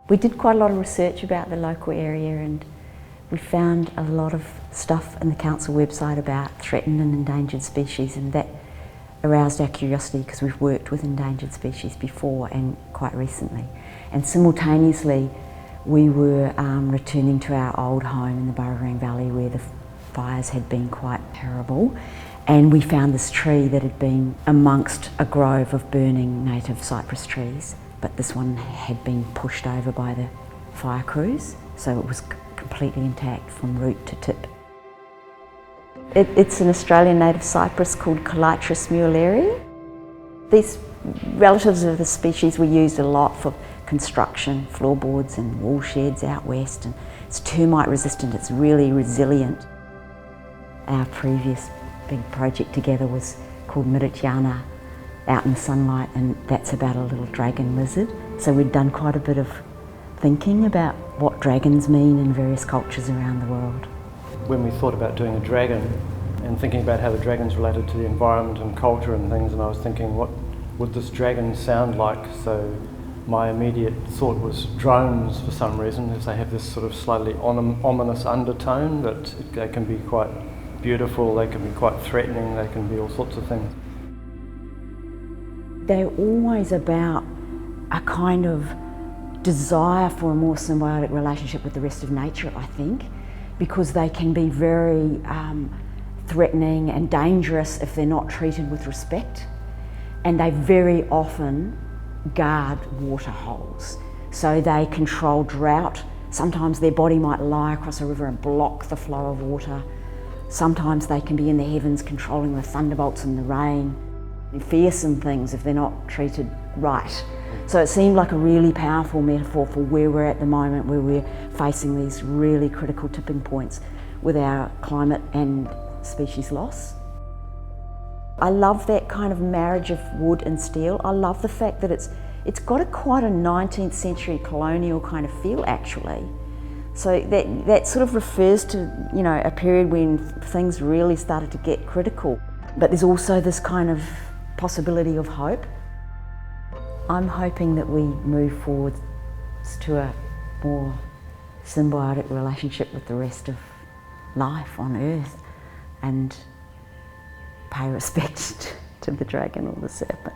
We did quite a lot of research about the local area, and we found a lot of stuff in the council website about threatened and endangered species, and that aroused our curiosity because we've worked with endangered species before and quite recently. And simultaneously we were returning to our old home in the Burrowang Valley where the fires had been quite terrible, and we found this tree that had been amongst a grove of burning native cypress trees, but this one had been pushed over by the fire crews, so it was completely intact from root to tip. It's an Australian native cypress called Calitris muelleri. These relatives of the species were used a lot for construction, floorboards and wall sheds out west, and it's termite resistant, it's really resilient. Our previous big project together was called Miridiana, out in the sunlight, and that's about a little dragon lizard. So we'd done quite a bit of thinking about what dragons mean in various cultures around the world. When we thought about doing a dragon and thinking about how the dragon's related to the environment and culture and things, and I was thinking, what would this dragon sound like? So my immediate thought was drones for some reason, as they have this sort of slightly ominous undertone, but they can be quite beautiful, they can be quite threatening, they can be all sorts of things. They're always about a kind of desire for a more symbiotic relationship with the rest of nature, I think, because they can be very threatening and dangerous if they're not treated with respect, and they very often guard water holes. So they control drought. Sometimes their body might lie across a river and block the flow of water. Sometimes they can be in the heavens controlling the thunderbolts and the rain. Fearsome things if they're not treated right. So it seemed like a really powerful metaphor for where we're at the moment, where we're facing these really critical tipping points with our climate and species loss. I love that kind of marriage of wood and steel. I love the fact that it's got quite a 19th century colonial kind of feel, actually. So that sort of refers to, you know, a period when things really started to get critical. But there's also this kind of possibility of hope. I'm hoping that we move forward to a more symbiotic relationship with the rest of life on Earth and pay respect to the dragon or the serpent.